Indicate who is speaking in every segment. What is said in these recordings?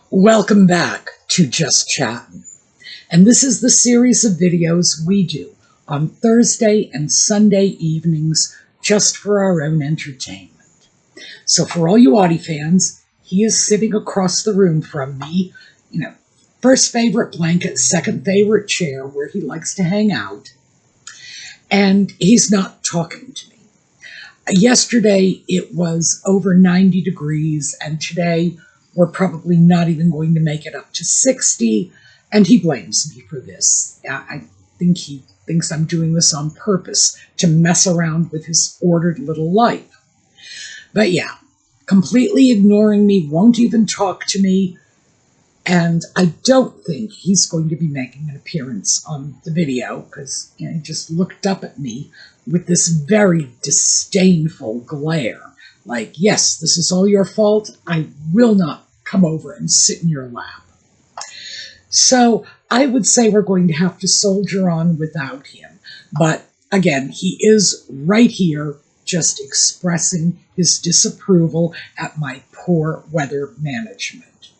Speaker 1: Welcome back to Just Chattin'. And this is the series of videos we do on Thursday and Sunday evenings just for our own entertainment. So for all you Audie fans, he is sitting across the room from me, first favorite blanket, second favorite chair where he likes to hang out. And he's not talking to me. Yesterday it was over 90 degrees and today we're probably not even going to make it up to 60, and he blames me for this. I think he thinks I'm doing this on purpose to mess around with his ordered little life. But yeah, completely ignoring me, won't even talk to me, and I don't think he's going to be making an appearance on the video because he just looked up at me with this very disdainful glare. Like, yes, this is all your fault. I will not come over and sit in your lap. So I would say we're going to have to soldier on without him. But again, he is right here just expressing his disapproval at my poor weather management.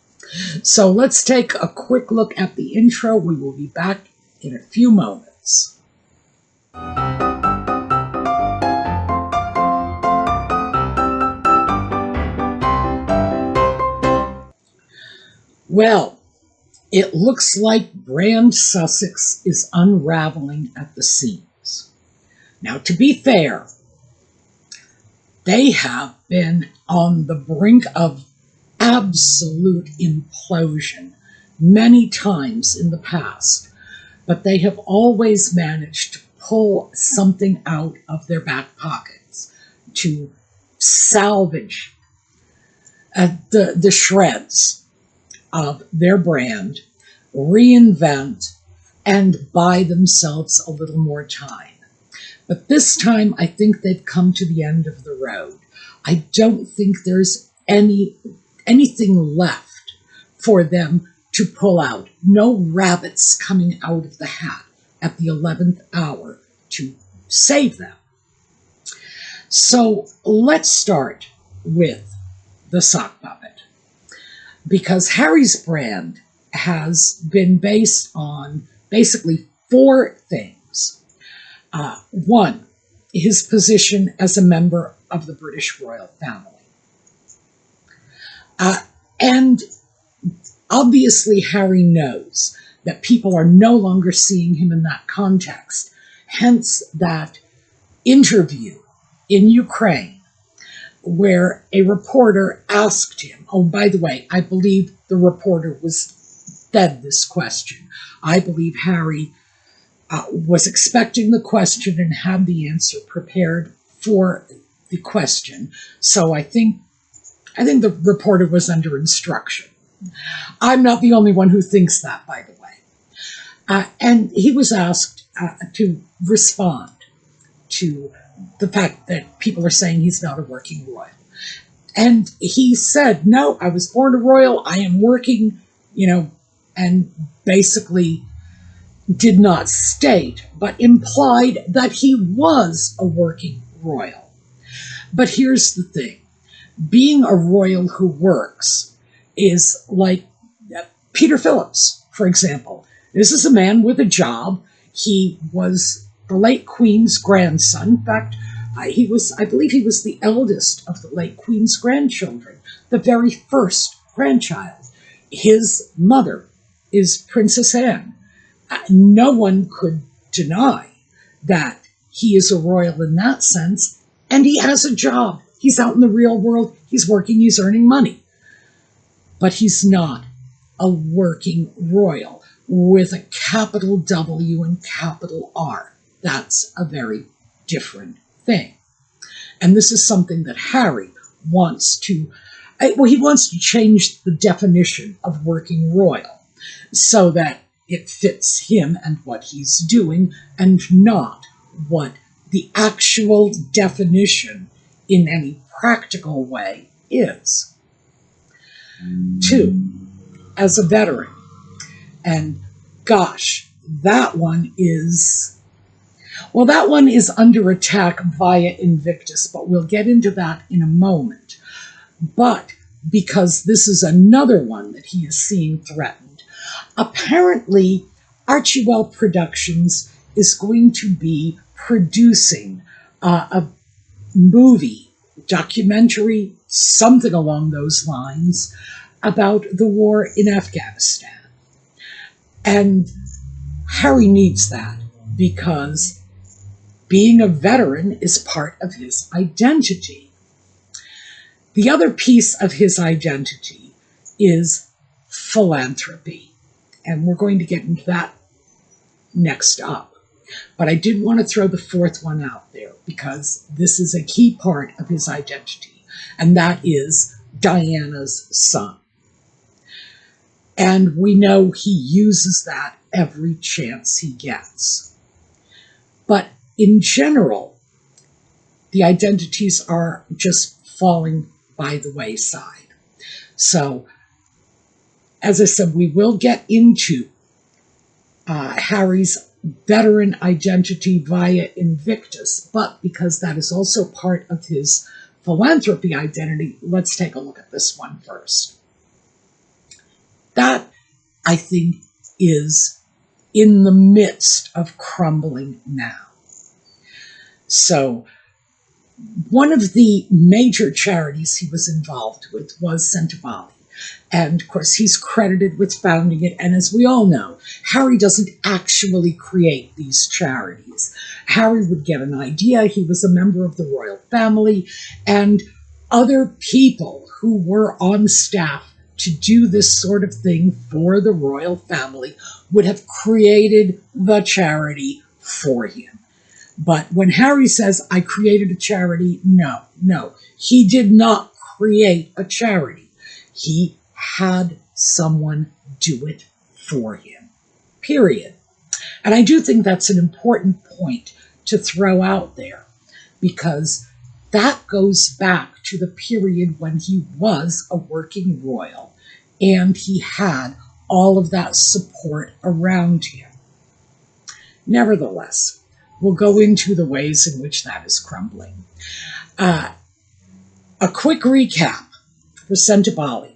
Speaker 1: So let's take a quick look at the intro. We will be back in a few moments. Well, it looks like Brand Sussex is unraveling at the seams. Now, to be fair, they have been on the brink of absolute implosion many times in the past, but they have always managed to pull something out of their back pockets to salvage the shreds of their brand, reinvent, and buy themselves a little more time. But this time, I think they've come to the end of the road. I don't think there's anything left for them to pull out. No rabbits coming out of the hat at the 11th hour to save them. So let's start with the sock puppet. Because Harry's brand has been based on basically four things. One, his position as a member of the British royal family. And obviously Harry knows that people are no longer seeing him in that context. Hence that interview in Ukraine where a reporter asked him, oh, by the way, I believe the reporter was fed this question. I believe Harry was expecting the question and had the answer prepared for the question. So I think the reporter was under instruction. I'm not the only one who thinks that, by the way. And he was asked to respond to the fact that people are saying he's not a working royal. And he said, no, I was born a royal, I am working, and basically did not state, but implied that he was a working royal. But here's the thing. Being a royal who works is like Peter Phillips, for example. This is a man with a job. He was the late Queen's grandson. In fact, I believe he was the eldest of the late Queen's grandchildren, the very first grandchild. His mother is Princess Anne. No one could deny that he is a royal in that sense, and he has a job. He's out in the real world. He's working. He's earning money. But he's not a working royal with a capital W and capital R. That's a very different thing. And this is something that Harry wants to, he wants to change the definition of working royal so that it fits him and what he's doing and not what the actual definition in any practical way is. Two, as a veteran, and gosh, that one is under attack via Invictus, but we'll get into that in a moment. But because this is another one that he is seeing threatened. Apparently, Archewell Productions is going to be producing a movie, documentary, something along those lines, about the war in Afghanistan. And Harry needs that because being a veteran is part of his identity. The other piece of his identity is philanthropy. And we're going to get into that next up. But I did want to throw the fourth one out there because this is a key part of his identity, and that is Diana's son. And we know he uses that every chance he gets. But in general, the identities are just falling by the wayside. So, as I said, we will get into Harry's veteran identity via Invictus, but because that is also part of his philanthropy identity, let's take a look at this one first. That, I think, is in the midst of crumbling now. So, one of the major charities he was involved with was Steube. And, of course, he's credited with founding it. And as we all know, Harry doesn't actually create these charities. Harry would get an idea. He was a member of the royal family. And other people who were on staff to do this sort of thing for the royal family would have created the charity for him. But when Harry says, I created a charity, no, he did not create a charity. He had someone do it for him, period. And I do think that's an important point to throw out there, because that goes back to the period when he was a working royal and he had all of that support around him. Nevertheless, we'll go into the ways in which that is crumbling. A quick recap for Steube.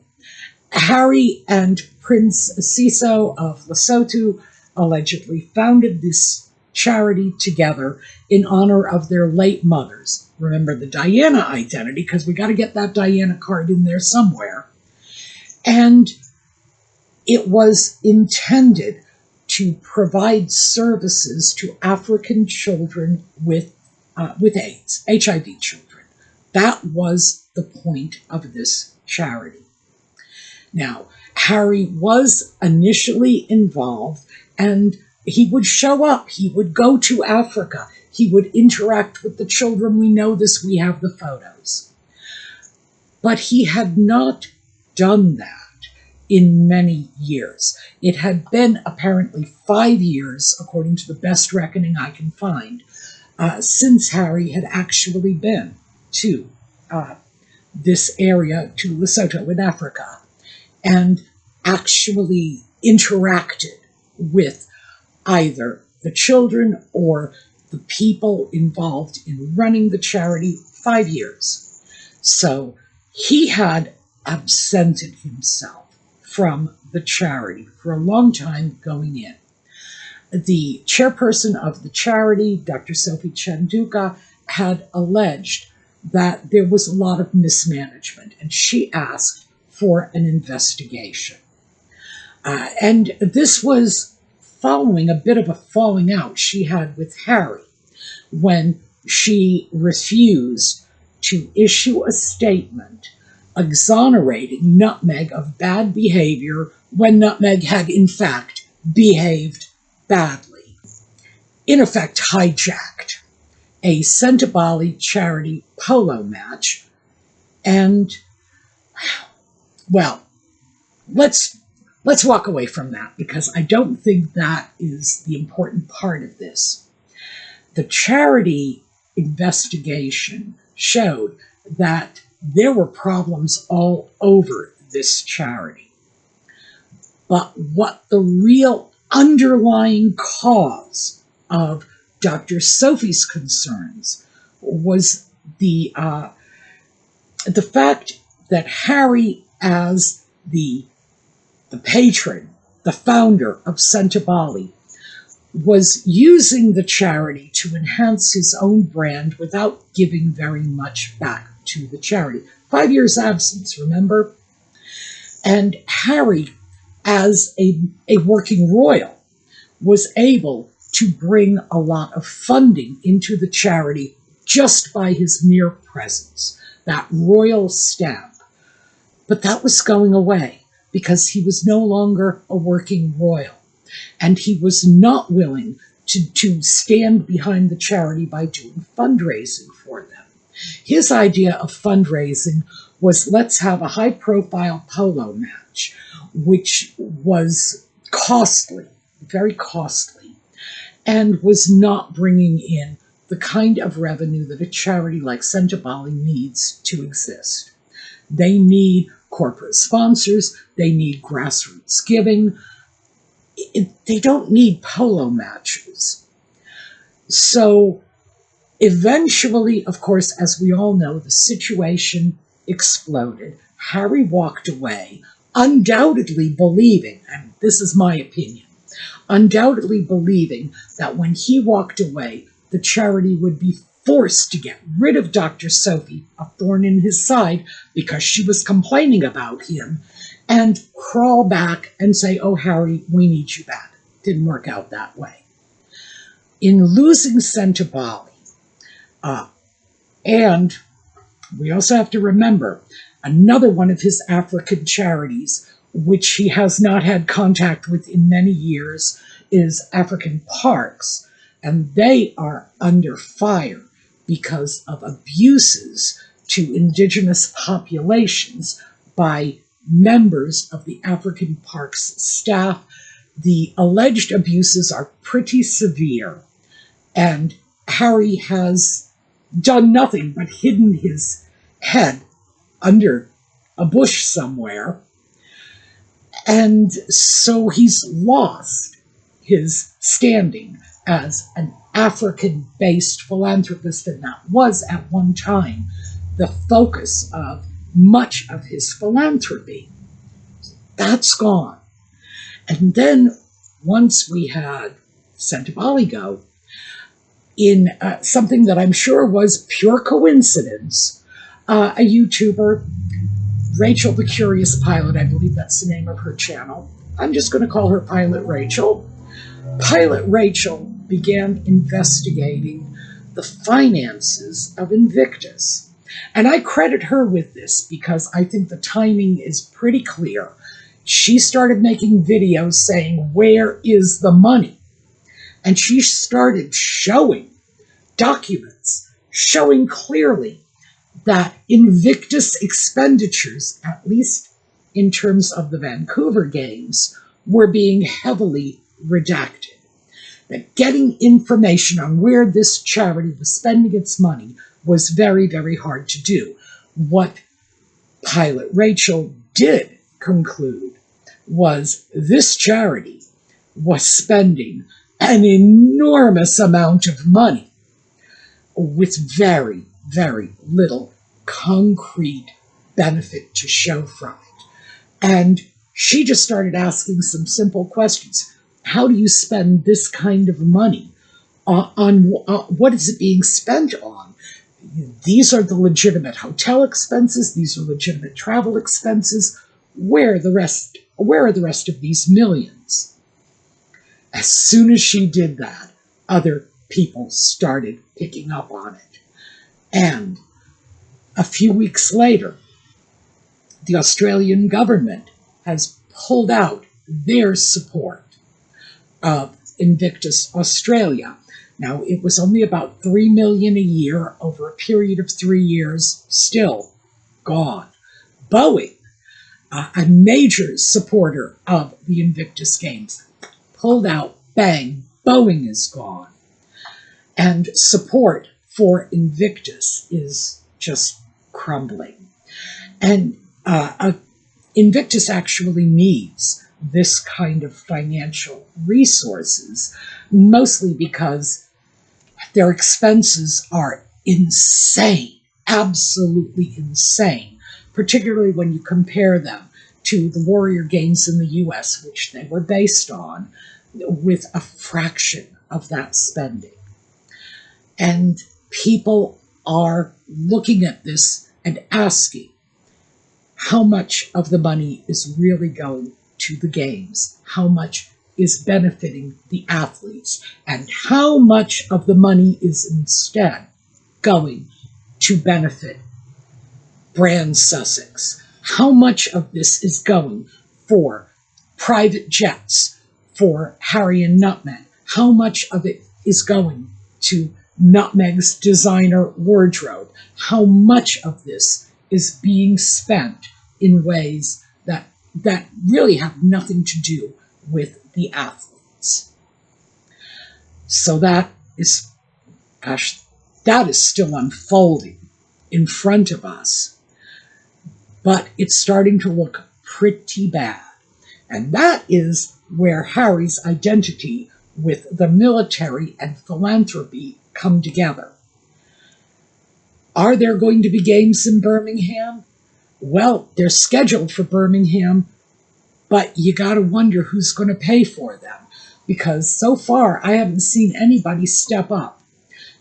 Speaker 1: Harry and Prince Siso of Lesotho allegedly founded this charity together in honor of their late mothers. Remember the Diana identity, because we got to get that Diana card in there somewhere. And it was intended to provide services to African children with AIDS, HIV children. That was the point of this charity. Now, Harry was initially involved, and he would show up. He would go to Africa. He would interact with the children. We know this. We have the photos. But he had not done that in many years. It had been apparently 5 years, according to the best reckoning I can find, since Harry had actually been to this area, to Lesotho in Africa, and actually interacted with either the children or the people involved in running the charity. 5 years. So he had absented himself from the charity for a long time going in. The chairperson of the charity, Dr. Sophie Chanduka, had alleged that there was a lot of mismanagement, and she asked for an investigation. And this was following a bit of a falling out she had with Harry when she refused to issue a statement exonerating Nutmeg of bad behavior when Nutmeg had, in fact, behaved badly. In effect, hijacked a Steube charity polo match. And, well, let's walk away from that, because I don't think that is the important part of this. The charity investigation showed that there were problems all over this charity. But what the real underlying cause of Dr. Sophie's concerns was the fact that Harry, as the patron, the founder of Steube, was using the charity to enhance his own brand without giving very much back to the charity. 5 years absence, remember? And Harry, as a working royal, was able to bring a lot of funding into the charity just by his mere presence, that royal stamp. But that was going away because he was no longer a working royal, and he was not willing to stand behind the charity by doing fundraising for them. His idea of fundraising was, let's have a high-profile polo match, which was costly, very costly, and was not bringing in the kind of revenue that a charity like Steube needs to exist. They need corporate sponsors, they need grassroots giving. They don't need polo matches. So eventually, of course, as we all know, the situation exploded. Harry walked away, undoubtedly believing, and this is my opinion, undoubtedly believing that when he walked away, the charity would be forced to get rid of Dr. Sophie, a thorn in his side, because she was complaining about him, and crawl back and say, oh, Harry, we need you back. Didn't work out that way. In losing Steube, and we also have to remember another one of his African charities, which he has not had contact with in many years, is African Parks, and they are under fire because of abuses to indigenous populations by members of the African Parks staff. The alleged abuses are pretty severe, and Harry has done nothing but hidden his head under a bush somewhere, and so he's lost his standing as an African-based philanthropist, and that was at one time the focus of much of his philanthropy. That's gone. And then once we had Steube go, in something that I'm sure was pure coincidence, a YouTuber, Rachel the Curious Pilot, I believe that's the name of her channel. I'm just going to call her Pilot Rachel. Pilot Rachel began investigating the finances of Invictus. And I credit her with this because I think the timing is pretty clear. She started making videos saying, where is the money? And she started showing documents, showing clearly that Invictus expenditures, at least in terms of the Vancouver Games, were being heavily redacted. That getting information on where this charity was spending its money was very, very hard to do. What Pilot Rachel did conclude was this charity was spending an enormous amount of money with very, very little concrete benefit to show from it. And she just started asking some simple questions. How do you spend this kind of money? On what is it being spent on? These are the legitimate hotel expenses. These are legitimate travel expenses. Where are the rest of these millions? As soon as she did that, other people started picking up on it. And a few weeks later, the Australian government has pulled out their support of Invictus Australia. Now, it was only about $3 million a year over a period of 3 years, still gone. Boeing, a major supporter of the Invictus Games, pulled out, bang, Boeing is gone. And support for Invictus is just crumbling. And Invictus actually needs this kind of financial resources, mostly because their expenses are insane, absolutely insane. particularly when you compare them to the Warrior Games in the US, which they were based on, with a fraction of that spending. And people are looking at this and asking how much of the money is really going to the games, how much is benefiting the athletes, and how much of the money is instead going to benefit Brand Sussex. How much of this is going for private jets, for Harry and Nutmeg? How much of it is going to Nutmeg's designer wardrobe? How much of this is being spent in ways that really have nothing to do with the athletes? So that is still unfolding in front of us. But it's starting to look pretty bad. And that is where Harry's identity with the military and philanthropy come together. Are there going to be games in Birmingham? Well, they're scheduled for Birmingham, but you got to wonder who's going to pay for them. Because so far, I haven't seen anybody step up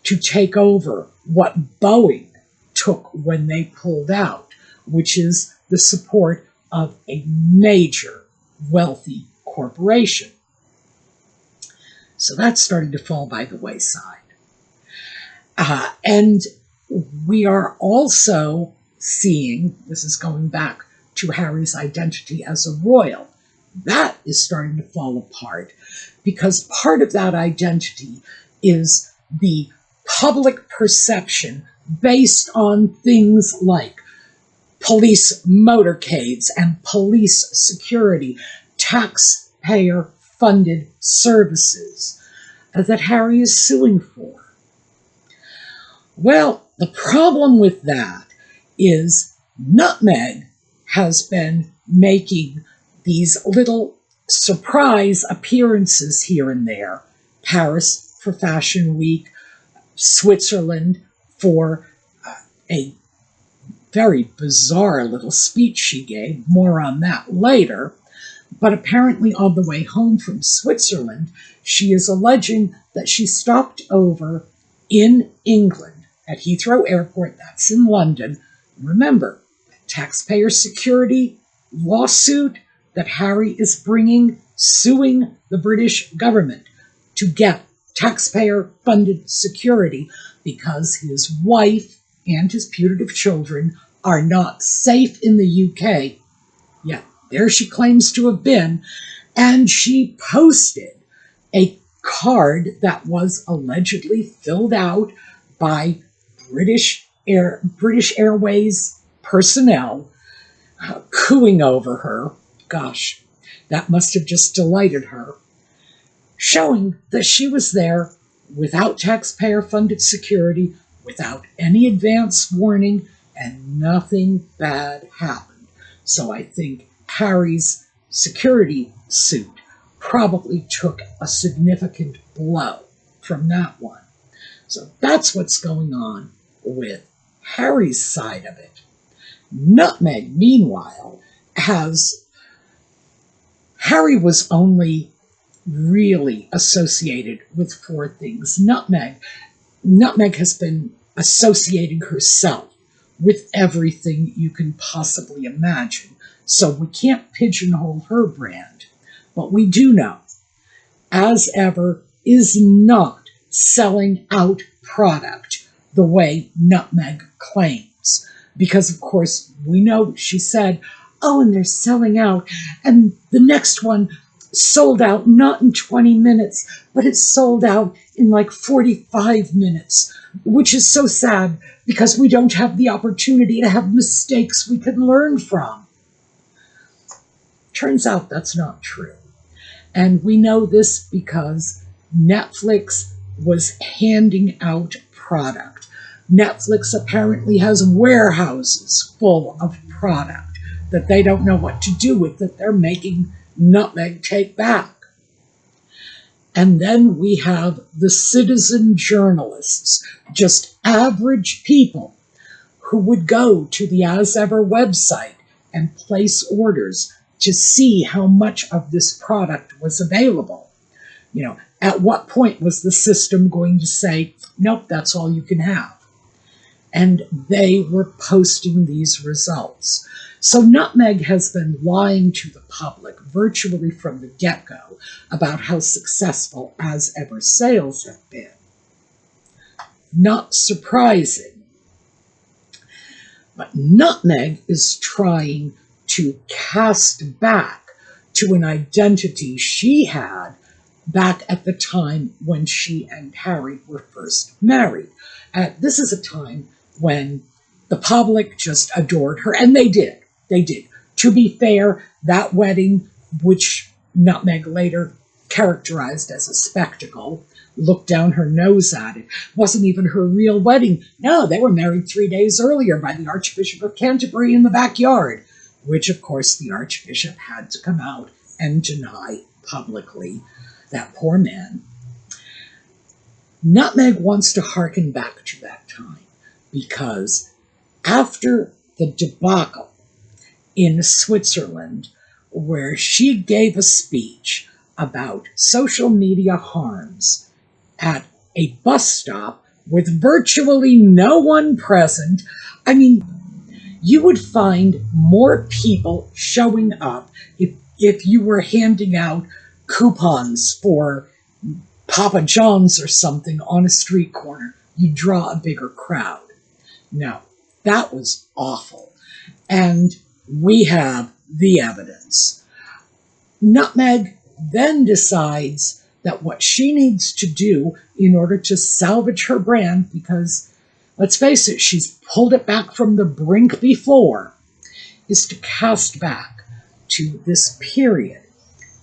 Speaker 1: to take over what Boeing took when they pulled out, which is the support of a major wealthy corporation. So that's starting to fall by the wayside. And we are also seeing, this is going back to Harry's identity as a royal, that is starting to fall apart because part of that identity is the public perception based on things like police motorcades and police security, taxpayer-funded services that Harry is suing for. Well, the problem with that is Nutmeg has been making these little surprise appearances here and there. Paris for Fashion Week, Switzerland for a very bizarre little speech she gave, more on that later. But apparently on the way home from Switzerland, she is alleging that she stopped over in England at Heathrow Airport, that's in London. Remember, taxpayer security lawsuit that Harry is bringing, suing the British government to get taxpayer-funded security because his wife and his putative children are not safe in the UK. Yet there she claims to have been, and she posted a card that was allegedly filled out by British Airways personnel cooing over her. Gosh, that must have just delighted her, showing that she was there without taxpayer-funded security, without any advance warning, and nothing bad happened. So I think Harry's security suit probably took a significant blow from that one. So that's what's going on with Harry's side of it. Nutmeg, meanwhile, Harry was only really associated with four things. Nutmeg has been associating herself with everything you can possibly imagine. So we can't pigeonhole her brand. But we do know, as ever, is not selling out product the way Nutmeg claims. Because, of course, we know she said, oh, and they're selling out. And the next one sold out not in 20 minutes, but it sold out in like 45 minutes, which is so sad because we don't have the opportunity to have mistakes we can learn from. Turns out that's not true. And we know this because Netflix was handing out product. Netflix apparently has warehouses full of product that they don't know what to do with, that they're making Nutmeg take back. And then we have the citizen journalists, just average people who would go to the As Ever website and place orders to see how much of this product was available. You know, at what point was the system going to say, nope, that's all you can have? And they were posting these results. So Nutmeg has been lying to the public virtually from the get-go about how successful As Ever sales have been. Not surprising. But Nutmeg is trying to cast back to an identity she had back at the time when she and Harry were first married. This is a time when the public just adored her, and they did. They did. To be fair, that wedding, which Nutmeg later characterized as a spectacle, looked down her nose at it, wasn't even her real wedding. No, they were married 3 days earlier by the Archbishop of Canterbury in the backyard, which, of course, the Archbishop had to come out and deny publicly. That poor man. Nutmeg wants to hearken back to that time because after the debacle in Switzerland, where she gave a speech about social media harms at a bus stop with virtually no one present, I mean, you would find more people showing up if you were handing out coupons for Papa John's or something on a street corner. You'd draw a bigger crowd. Now, that was awful. And we have the evidence. Nutmeg then decides that what she needs to do in order to salvage her brand, because let's face it, she's pulled it back from the brink before, is to cast back to this period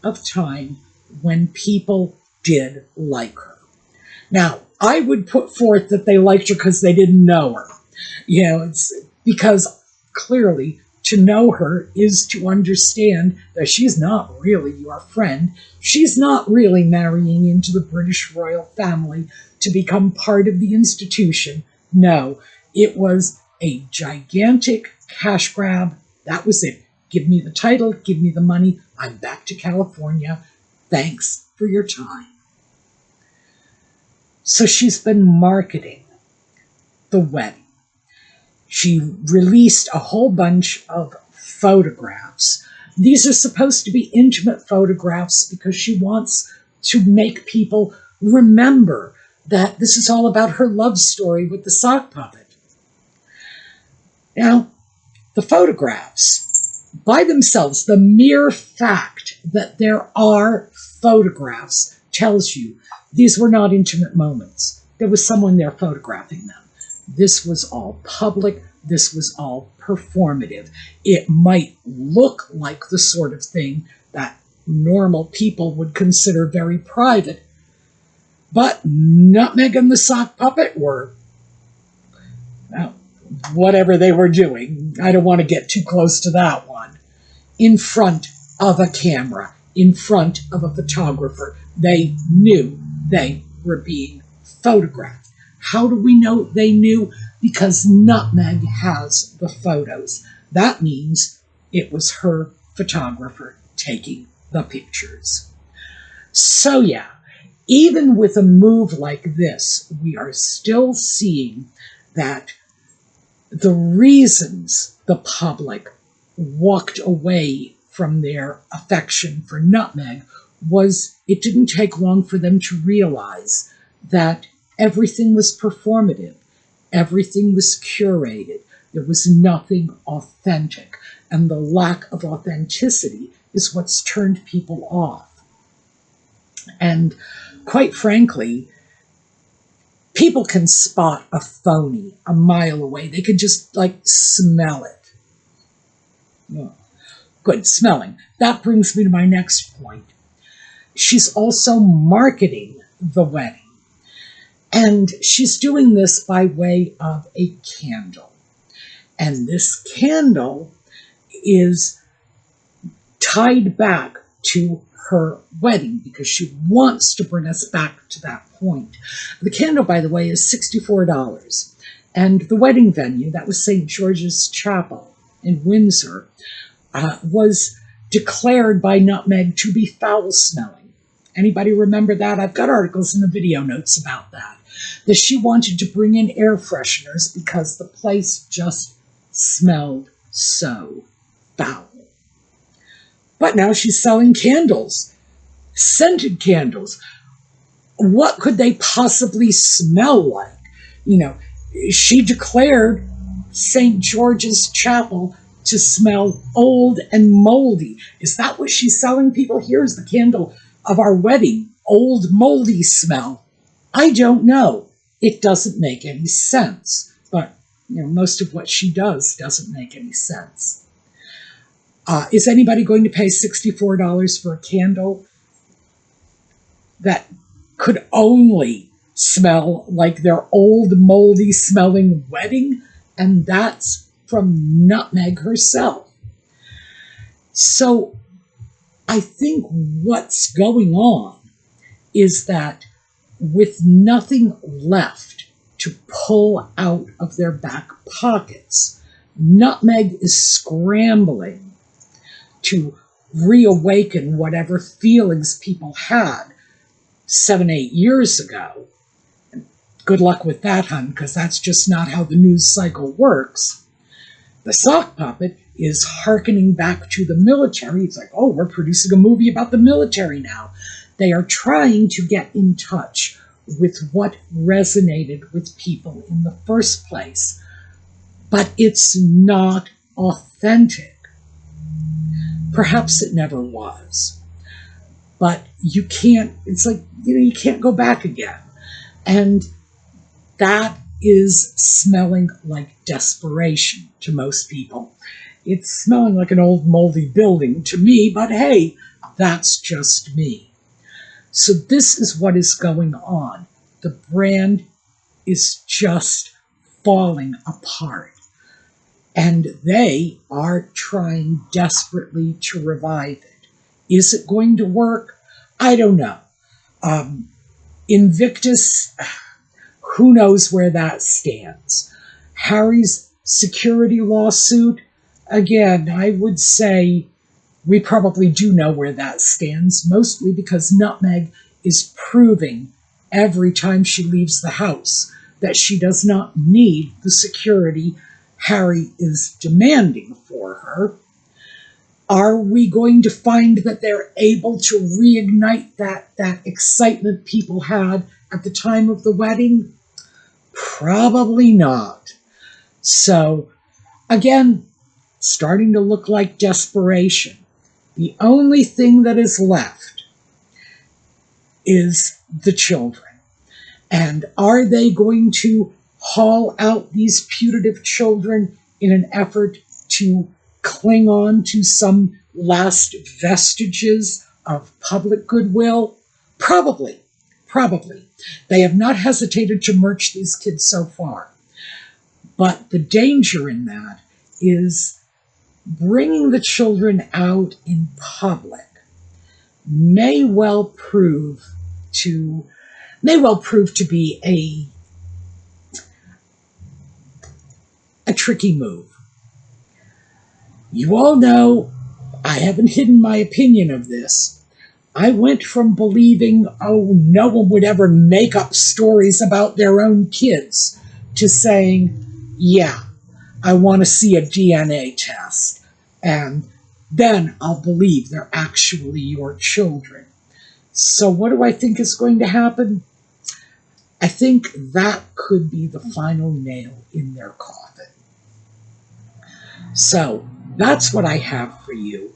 Speaker 1: of time when people did like her. Now, I would put forth that they liked her because they didn't know her. You know, it's because clearly to know her is to understand that she's not really your friend. She's not really marrying into the British royal family to become part of the institution. No, it was a gigantic cash grab. That was it. Give me the title, give me the money. I'm back to California. Thanks for your time. So she's been marketing the wedding. She released a whole bunch of photographs. These are supposed to be intimate photographs because she wants to make people remember that this is all about her love story with the sock puppet. Now, the photographs, by themselves, the mere fact that there are photographs tells you these were not intimate moments. There was someone there photographing them. This was all public. This was all performative. It might look like the sort of thing that normal people would consider very private, but Nutmeg and the sock puppet were, well, whatever they were doing. I don't want to get too close to that one. In front of a camera, in front of a photographer, they knew they were being photographed. How do we know they knew? Because Nutmeg has the photos. That means it was her photographer taking the pictures. So yeah, even with a move like this, we are still seeing that the reasons the public walked away from their affection for Nutmeg was it didn't take long for them to realize that everything was performative. Everything was curated. There was nothing authentic. And the lack of authenticity is what's turned people off. And quite frankly, people can spot a phony a mile away. They can just, smell it. Oh, good, smelling. That brings me to my next point. She's also marketing the wedding. And she's doing this by way of a candle. And this candle is tied back to her wedding because she wants to bring us back to that point. The candle, by the way, is $64. And the wedding venue, that was St. George's Chapel in Windsor, was declared by Nutmeg to be foul-smelling. Anybody remember that? I've got articles in the video notes about that. That she wanted to bring in air fresheners because the place just smelled so foul. But now she's selling candles, scented candles. What could they possibly smell like? You know, she declared St. George's Chapel to smell old and moldy. Is that what she's selling people? Here's the candle of our wedding, old moldy smell. I don't know. It doesn't make any sense. But, you know, most of what she does doesn't make any sense. Is anybody going to pay $64 for a candle that could only smell like their old moldy smelling wedding? And that's from Nutmeg herself. So I think what's going on is that with nothing left to pull out of their back pockets, Nutmeg is scrambling to reawaken whatever feelings people had 7-8 years ago. Good luck with that, hun, because that's just not how the news cycle works. The sock puppet is hearkening back to the military. It's like, oh, we're producing a movie about the military now. They are trying to get in touch with what resonated with people in the first place. But it's not authentic. Perhaps it never was. But you can't, it's like, you know, you can't go back again. And that is smelling like desperation to most people. It's smelling like an old moldy building to me, but hey, that's just me. So this is what is going on. The brand is just falling apart. And they are trying desperately to revive it. Is it going to work? I don't know. Invictus, who knows where that stands? Harry's security lawsuit, again, I would say we probably do know where that stands, mostly because Nutmeg is proving every time she leaves the house that she does not need the security Harry is demanding for her. Are we going to find that they're able to reignite that excitement people had at the time of the wedding? Probably not. So, again, starting to look like desperation. The only thing that is left is the children. And are they going to haul out these putative children in an effort to cling on to some last vestiges of public goodwill? Probably. They have not hesitated to murch these kids so far. But the danger in that is bringing the children out in public may well prove to be a tricky move. You all know I haven't hidden my opinion of this. I went from believing, oh, no one would ever make up stories about their own kids, to saying, yeah, I want to see a DNA test, and then I'll believe they're actually your children. So what do I think is going to happen? I think that could be the final nail in their coffin. So that's what I have for you.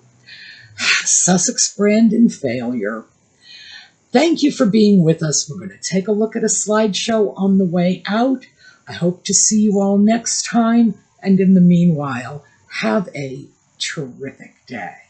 Speaker 1: Sussex brand in failure. Thank you for being with us. We're going to take a look at a slideshow on the way out. I hope to see you all next time. And in the meanwhile, have a terrific day.